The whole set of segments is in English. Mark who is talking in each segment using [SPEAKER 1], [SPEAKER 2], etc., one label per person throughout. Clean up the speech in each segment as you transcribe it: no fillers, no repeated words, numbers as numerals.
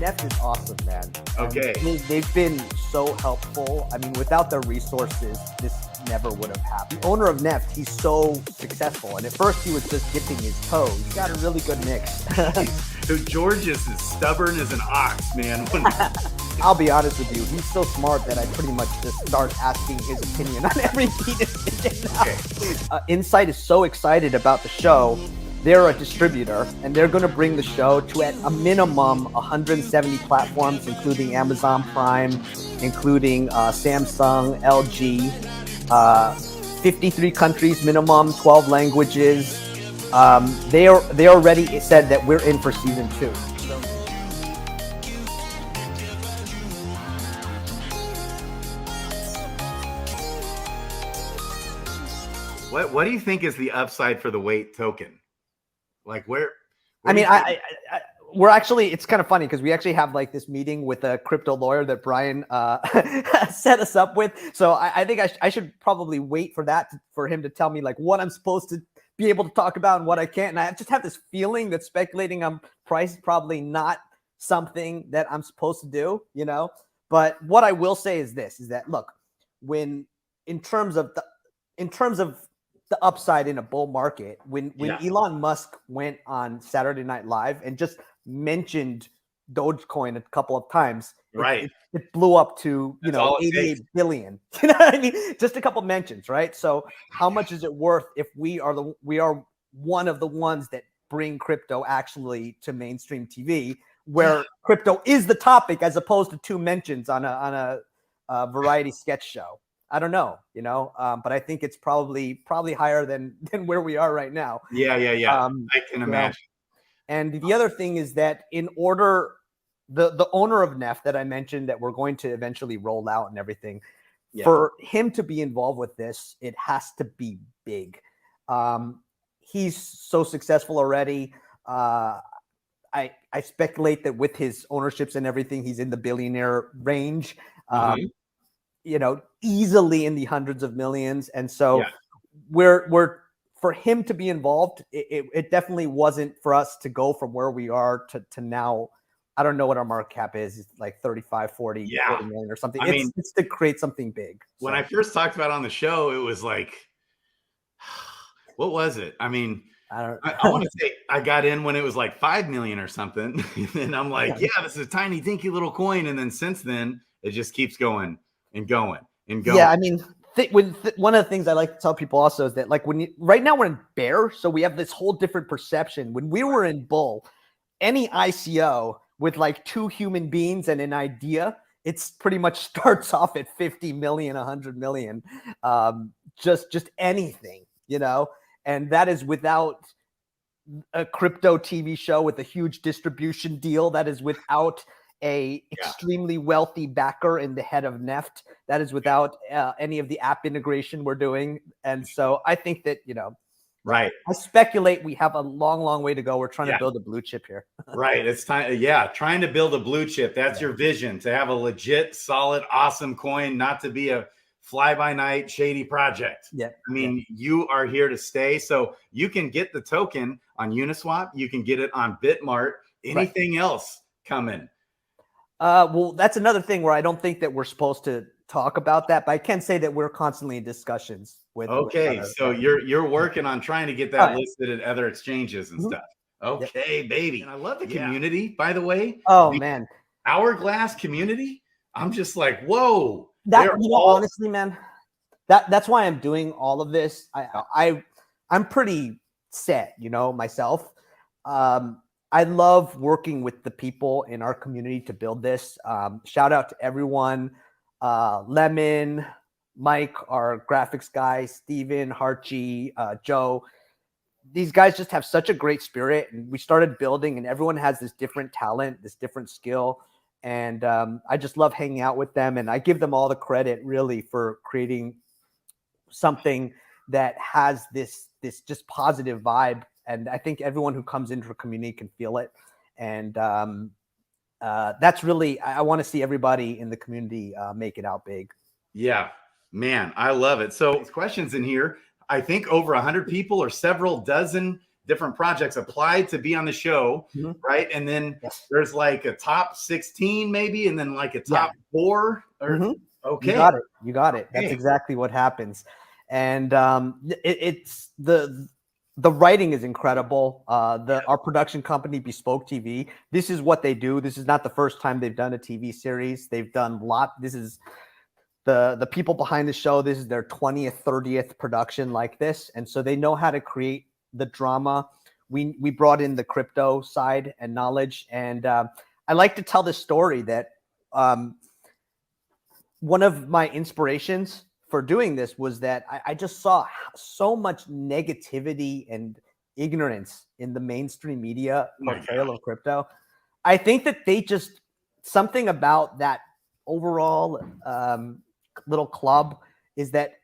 [SPEAKER 1] Neft is awesome, man.
[SPEAKER 2] Okay.
[SPEAKER 1] They've been so helpful. I mean, without their resources, this never would have happened. The owner of Neft, he's so successful. And at first he was just dipping his toe. He's got a really good mix.
[SPEAKER 2] So George is as stubborn as an ox, man.
[SPEAKER 1] I'll be honest with you. He's so smart that I pretty much just start asking his opinion on every decision now.
[SPEAKER 2] Okay.
[SPEAKER 1] Insight is so excited about the show. They're a distributor, and they're going to bring the show to, at a minimum, 170 platforms, including Amazon Prime, including Samsung, LG, 53 countries minimum, 12 languages. They already said that we're in for season 2.
[SPEAKER 2] What do you think is the upside for the weight token? Like where
[SPEAKER 1] I mean, we're actually, it's kind of funny because we actually have like this meeting with a crypto lawyer that Brian set us up with. So I think I should probably wait for that, for him to tell me like what I'm supposed to be able to talk about and what I can't. And I just have this feeling that speculating on price is probably not something that I'm supposed to do, you know? But what I will say is this, is that, look, when, in terms of the upside in a bull market, when Elon Musk went on Saturday Night Live and just mentioned Dogecoin a couple of times,
[SPEAKER 2] right,
[SPEAKER 1] it blew up to, you know, 88 billion. You know what I mean? Just a couple mentions, right? So how much is it worth if we are one of the ones that bring crypto actually to mainstream TV, where crypto is the topic as opposed to 2 mentions on a variety sketch show? I don't know, you know, but I think it's probably higher than where we are right now.
[SPEAKER 2] Yeah. I can imagine.
[SPEAKER 1] And the other thing is that in order, the owner of Neft that I mentioned that we're going to eventually roll out and everything, for him to be involved with this, it has to be big. He's so successful already. I speculate that with his ownerships and everything, he's in the billionaire range. You know, easily in the hundreds of millions. And so we're for him to be involved, it definitely wasn't for us to go from where we are to now. I don't know what our market cap is. It's like 35, 40 million or something. It's to create something big.
[SPEAKER 2] When I first talked about it on the show, it was like, what was it? I mean, I want to say I got in when it was like 5 million or something. And I'm like, this is a tiny dinky little coin. And then since then, it just keeps going and going and going.
[SPEAKER 1] Yeah, I mean, one of the things I like to tell people also is that, like, right now we're in bear, so we have this whole different perception. When we were in bull, any ICO with like 2 human beings and an idea, it's pretty much starts off at 50 million, 100 million, just anything, you know, and that is without a crypto TV show with a huge distribution deal. That is without a extremely wealthy backer in the head of Neft. That is without any of the app integration we're doing. And so I think that, you know, I speculate we have a long way to go. We're trying to build a blue chip here.
[SPEAKER 2] Right. It's time. Yeah. Trying to build a blue chip. That's your vision, to have a legit, solid, awesome coin, not to be a fly by night shady project. I mean, you are here to stay. So you can get the token on Uniswap. You can get it on Bitmart. Anything else coming?
[SPEAKER 1] Well, that's another thing where I don't think that we're supposed to talk about that, but I can say that we're constantly in discussions with.
[SPEAKER 2] So you're working on trying to get that listed at other exchanges and stuff. Okay, baby. And I love the community, by the way.
[SPEAKER 1] Oh man,
[SPEAKER 2] HourGlass community. I'm just like, whoa.
[SPEAKER 1] Honestly, man, that's why I'm doing all of this. I'm pretty set, you know, myself. I love working with the people in our community to build this. Shout out to everyone. Lemon, Mike, our graphics guy, Steven, Harchi, Joe. These guys just have such a great spirit. And we started building, and everyone has this different talent, this different skill. And I just love hanging out with them. And I give them all the credit, really, for creating something that has this just positive vibe. And I think everyone who comes into a community can feel it. And that's really, I want to see everybody in the community make it out big.
[SPEAKER 2] Yeah, man, I love it. So these questions in here, I think over 100 people or several dozen different projects applied to be on the show, right? And then there's like a top 16 maybe, and then like a top 4. Or okay,
[SPEAKER 1] you got it. That's exactly what happens. And it's the writing is incredible. Our production company, Bespoke TV, this is what they do. This is not the first time they've done a TV series. They've done this is the people behind the show. This is their 20th, 30th production like this. And so they know how to create the drama. We brought in the crypto side and knowledge. And I like to tell this story that one of my inspirations for doing this was that I just saw so much negativity and ignorance in the mainstream media portrayal of crypto. I think that they just, something about that overall little club is that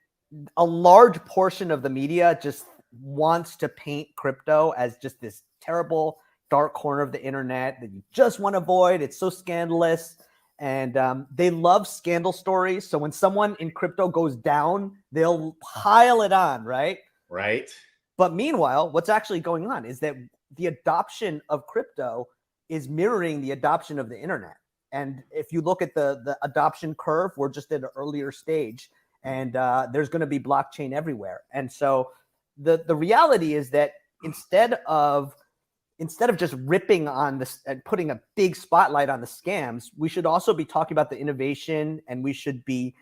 [SPEAKER 1] a large portion of the media just wants to paint crypto as just this terrible dark corner of the internet that you just want to avoid. It's so scandalous. And they love scandal stories. So when someone in crypto goes down, they'll pile it on, right?
[SPEAKER 2] Right.
[SPEAKER 1] But meanwhile, what's actually going on is that the adoption of crypto is mirroring the adoption of the internet. And if you look at the adoption curve, we're just at an earlier stage, and there's going to be blockchain everywhere. And so the reality is that instead of just ripping on this and putting a big spotlight on the scams, we should also be talking about the innovation, and we should be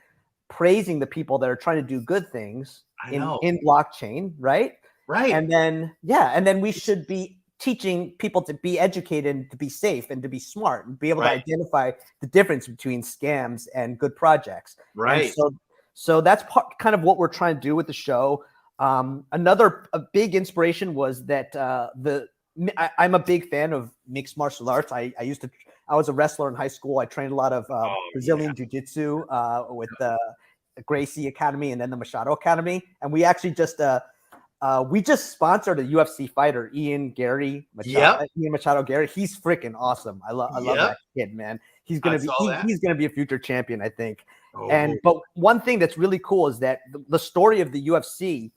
[SPEAKER 1] praising the people that are trying to do good things in blockchain, right?
[SPEAKER 2] Right.
[SPEAKER 1] And then we should be teaching people to be educated and to be safe and to be smart and be able to identify the difference between scams and good projects.
[SPEAKER 2] Right.
[SPEAKER 1] And so that's kind of what we're trying to do with the show. A big inspiration was that I'm a big fan of mixed martial arts. I was a wrestler in high school. I trained a lot of Brazilian jiu-jitsu with the Gracie Academy and then the Machado Academy. And we actually just sponsored a UFC fighter, Ian Machado Gary. He's freaking awesome. I love that kid, man. He's gonna be a future champion, I think. But one thing that's really cool is that the story of the UFC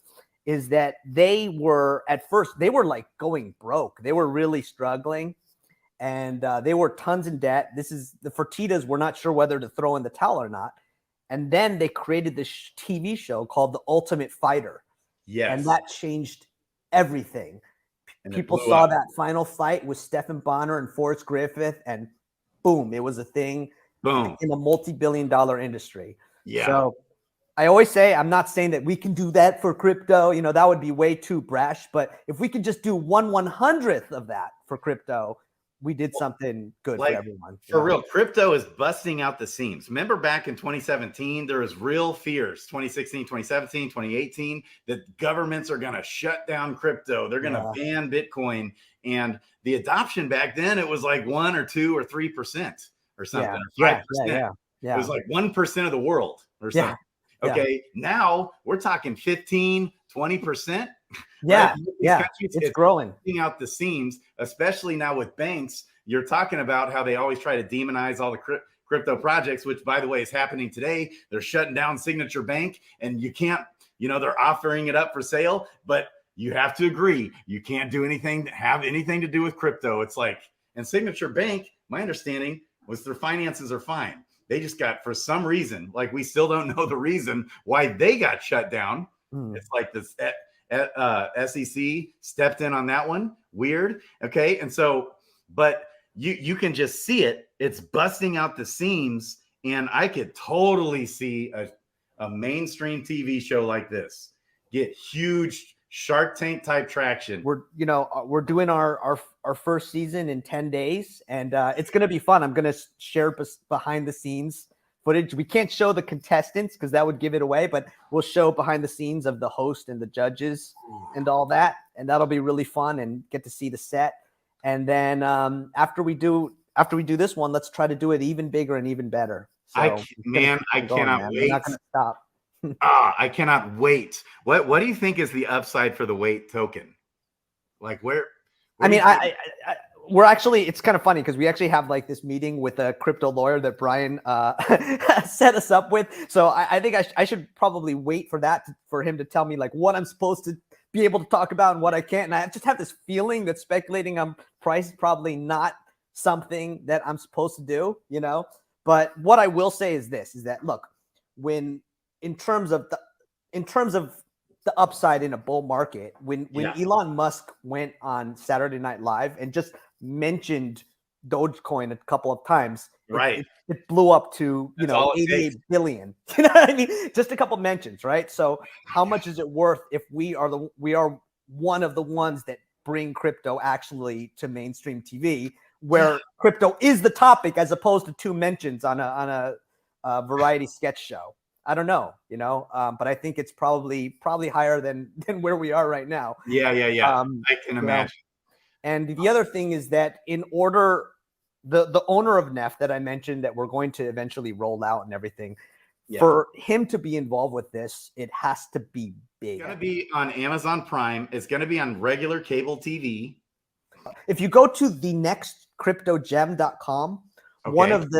[SPEAKER 1] is that they were like going broke. They were really struggling, and they were tons in debt. The Fertittas were not sure whether to throw in the towel or not. And then they created this TV show called The Ultimate Fighter. Yes. And that changed everything. People saw that final fight with Stephen Bonner and Forrest Griffith, and boom, it was a thing. Boom. In a multi-billion-dollar industry. Yeah. So I always say, I'm not saying that we can do that for crypto. That would be way too brash. But if we could just do 1/100th of that for crypto, we did something good for everyone.
[SPEAKER 2] For real, crypto is busting out the seams. Remember back in 2017, there was real fears, 2016, 2017, 2018, that governments are going to shut down crypto. They're going to ban Bitcoin. And the adoption back then, it was like 1 or 2 or 3% or something, or 5%. It was like 1% of the world or something. Okay, now we're talking 15, 20%.
[SPEAKER 1] Yeah, right? It's growing.
[SPEAKER 2] Out the seams, especially now with banks. You're talking about how they always try to demonize all the crypto projects, which, by the way, is happening today. They're shutting down Signature Bank, and you can't, they're offering it up for sale, but you have to agree. You can't do anything that have anything to do with crypto. It's like, and Signature Bank, my understanding was their finances are fine. They just got, for some reason, like we still don't know the reason why they got shut down. It's like this SEC stepped in on that one. Weird. Okay. And so, but you can just see it. It's busting out the seams. And I could totally see a mainstream TV show like this get huge Shark Tank type traction.
[SPEAKER 1] We're doing our first season in 10 days, and it's going to be fun. I'm going to share behind the scenes footage. We can't show the contestants because that would give it away, but we'll show behind the scenes of the host and the judges and all that. And that'll be really fun, and get to see the set. And then after we do this one, let's try to do it even bigger and even better. So
[SPEAKER 2] I cannot wait.
[SPEAKER 1] We're not going to stop.
[SPEAKER 2] I cannot wait. What do you think is the upside for the Wait token? Like where
[SPEAKER 1] we're actually, it's kind of funny because we actually have like this meeting with a crypto lawyer that Brian set us up with. So I think I should probably wait for that for him to tell me like what I'm supposed to be able to talk about and what I can't. And I just have this feeling that speculating on price is probably not something that I'm supposed to do, you know. But what I will say is this: is that look, when in terms of the upside in a bull market, when Elon Musk went on Saturday Night Live and just mentioned Dogecoin a couple of times,
[SPEAKER 2] right,
[SPEAKER 1] it blew up to 88 billion. You know what I mean? Just a couple mentions, right? So how much is it worth if we are one of the ones that bring crypto actually to mainstream TV, where crypto is the topic as opposed to 2 mentions on a variety sketch show? I don't know, but I think it's probably higher than where we are right now.
[SPEAKER 2] Yeah. I can imagine.
[SPEAKER 1] And the other thing is that in order, the owner of Neft that I mentioned that we're going to eventually roll out and everything, for him to be involved with this, it has to be big.
[SPEAKER 2] It's going to be on Amazon Prime. It's going to be on regular cable TV.
[SPEAKER 1] If you go to thenextcryptogem.com,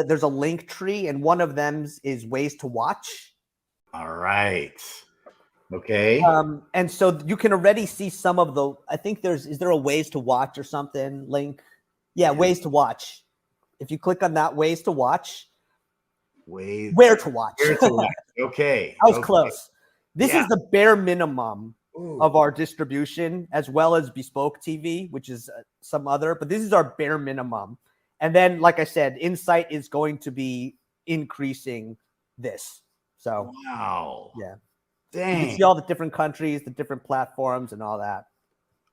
[SPEAKER 1] there's a link tree, and one of them is ways to watch.
[SPEAKER 2] All right. Okay.
[SPEAKER 1] And so you can already see some of the, I think is there a ways to watch or something link? Yeah, ways to watch. If you click on that, ways to watch. Where to watch.
[SPEAKER 2] Okay.
[SPEAKER 1] I was close. This is the bare minimum of our distribution, as well as Bespoke TV, which is some other, but this is our bare minimum. And then, like I said, Insight is going to be increasing this. So,
[SPEAKER 2] wow.
[SPEAKER 1] Yeah.
[SPEAKER 2] Dang.
[SPEAKER 1] You can see all the different countries, the different platforms, and all that.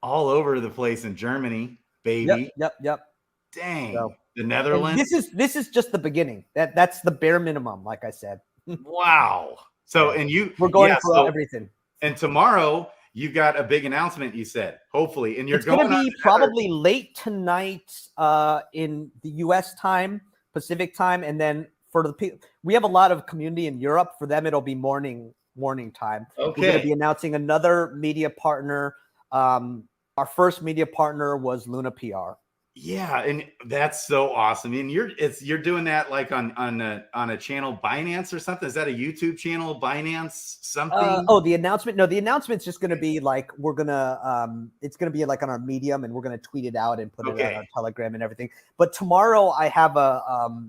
[SPEAKER 2] All over the place in Germany, baby.
[SPEAKER 1] Yep.
[SPEAKER 2] Dang. So, the Netherlands.
[SPEAKER 1] This is just the beginning. That's the bare minimum, like I said.
[SPEAKER 2] Wow. So,
[SPEAKER 1] we're going for everything.
[SPEAKER 2] And tomorrow you've got a big announcement, you said, hopefully, and it's going
[SPEAKER 1] to be probably late tonight in the US time, Pacific time. And then for the people, we have a lot of community in Europe. For them, it'll be morning time.
[SPEAKER 2] Okay.
[SPEAKER 1] We're going to be announcing another media partner. Our first media partner was Luna PR.
[SPEAKER 2] Yeah, and that's so awesome. And you're doing that like on a channel Binance or something. Is that a YouTube channel Binance something?
[SPEAKER 1] The announcement. No, the announce's just going to be like it's going to be like on our Medium, and we're going to tweet it out and put it on our Telegram and everything. But tomorrow I have a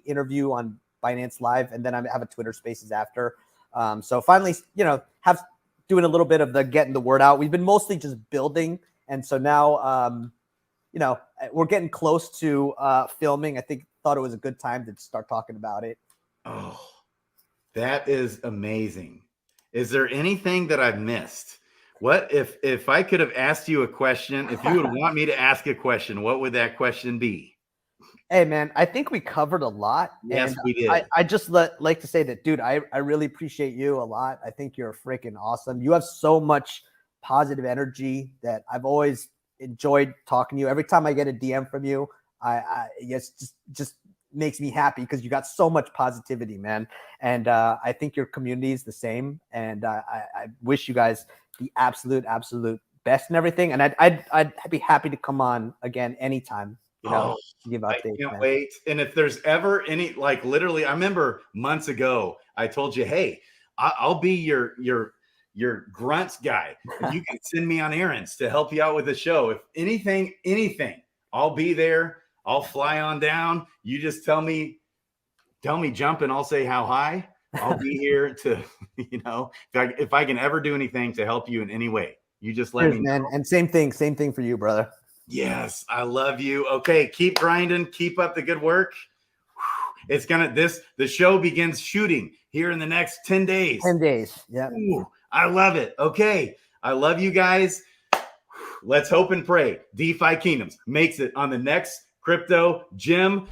[SPEAKER 1] interview on Binance Live, and then I have a Twitter Spaces after. So finally, doing a little bit of the getting the word out. We've been mostly just building, and so now we're getting close to filming. I thought it was a good time to start talking about it.
[SPEAKER 2] Oh, that is amazing. Is there anything that I've missed? What if I could have asked you a question, if you would want me to ask a question, what would that question be?
[SPEAKER 1] Hey man, I think we covered a lot.
[SPEAKER 2] Yes, we did.
[SPEAKER 1] I just like to say that, dude, I really appreciate you a lot. I think you're freaking awesome. You have so much positive energy that I've always enjoyed talking to you. Every time I get a DM from you, I just makes me happy because you got so much positivity, man. And I think your community is the same. And I wish you guys the absolute best and everything. And I'd be happy to come on again anytime. To give updates.
[SPEAKER 2] I can't wait. And if there's ever any, like literally, I remember months ago, I told you, hey, I'll be your grunts guy. And you can send me on errands to help you out with the show. If anything, I'll be there. I'll fly on down. You just tell me jump and I'll say how high. I'll be here to, if I can ever do anything to help you in any way, you just let me know.
[SPEAKER 1] And same thing for you, brother.
[SPEAKER 2] Yes, I love you. Okay, keep grinding. Keep up the good work. The show begins shooting here in the next 10 days.
[SPEAKER 1] 10 days. Yeah.
[SPEAKER 2] I love it. Okay. I love you guys. Let's hope and pray DeFi Kingdoms makes it on the next Crypto Gym.